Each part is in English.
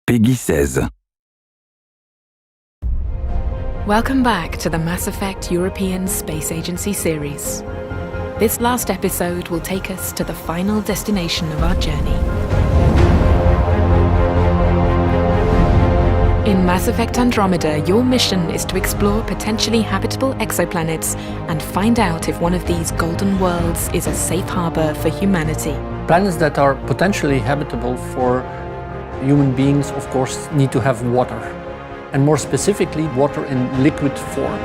Peggy 16. Welcome back to the Mass Effect European Space Agency series. This last episode will take us to the final destination of our journey. In Mass Effect Andromeda, your mission is to explore potentially habitable exoplanets and find out if one of these golden worlds is a safe harbor for humanity. Planets that are potentially habitable for human beings, of course, need to have water. And more specifically, water in liquid form.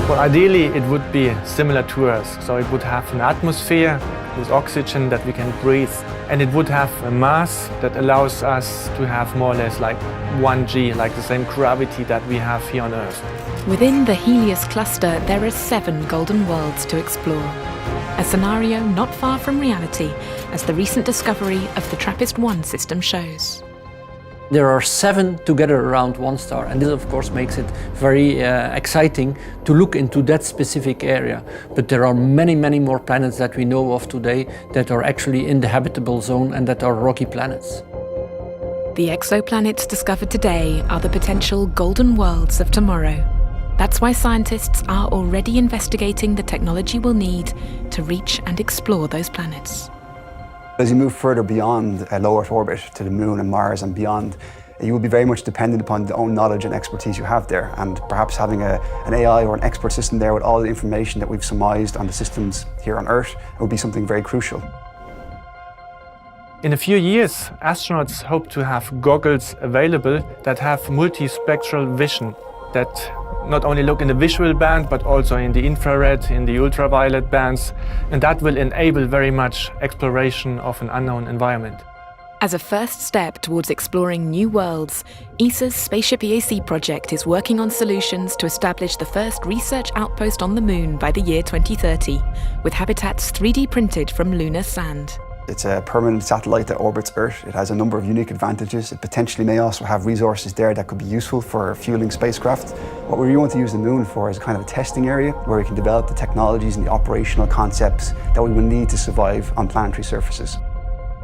Well, ideally, it would be similar to Earth. So it would have an atmosphere with oxygen that we can breathe. And it would have a mass that allows us to have more or less like 1G, like the same gravity that we have here on Earth. Within the Helios cluster, there are 7 golden worlds to explore. A scenario not far from reality, as the recent discovery of the TRAPPIST-1 system shows. There are 7 together around one star, and this of course makes it very exciting to look into that specific area. But there are many more planets that we know of today that are actually in the habitable zone and that are rocky planets. The exoplanets discovered today are the potential golden worlds of tomorrow. That's why scientists are already investigating the technology we'll need to reach and explore those planets. As you move further beyond a low Earth orbit to the Moon and Mars and beyond, you will be very much dependent upon the own knowledge and expertise you have there, and perhaps having an AI or an expert system there with all the information that we've surmised on the systems here on Earth would be something very crucial. In a few years, astronauts hope to have goggles available that have multispectral vision, that not only look in the visual band, but also in the infrared, in the ultraviolet bands, and that will enable very much exploration of an unknown environment. As a first step towards exploring new worlds, ESA's Spaceship EAC project is working on solutions to establish the first research outpost on the Moon by the year 2030, with habitats 3D printed from lunar sand. It's a permanent satellite that orbits Earth. It has a number of unique advantages. It potentially may also have resources there that could be useful for fueling spacecraft. What we really want to use the Moon for is a kind of a testing area where we can develop the technologies and the operational concepts that we will need to survive on planetary surfaces.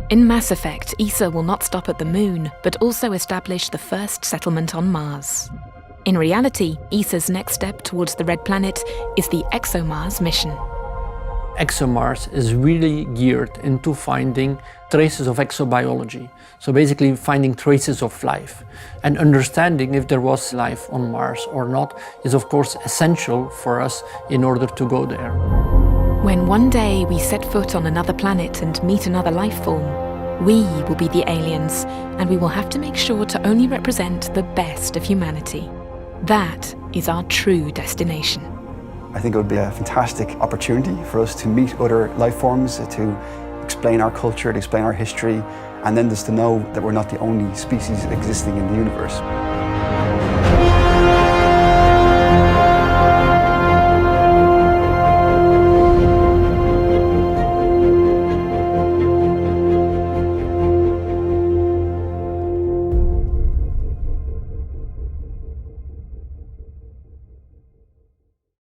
In Mass Effect, ESA will not stop at the Moon, but also establish the first settlement on Mars. In reality, ESA's next step towards the Red Planet is the ExoMars mission. ExoMars is really geared into finding traces of exobiology. So basically finding traces of life. And understanding if there was life on Mars or not is of course essential for us in order to go there. When one day we set foot on another planet and meet another life form, we will be the aliens, and we will have to make sure to only represent the best of humanity. That is our true destination. I think it would be a fantastic opportunity for us to meet other life forms, to explain our culture, to explain our history, and then just to know that we're not the only species existing in the universe.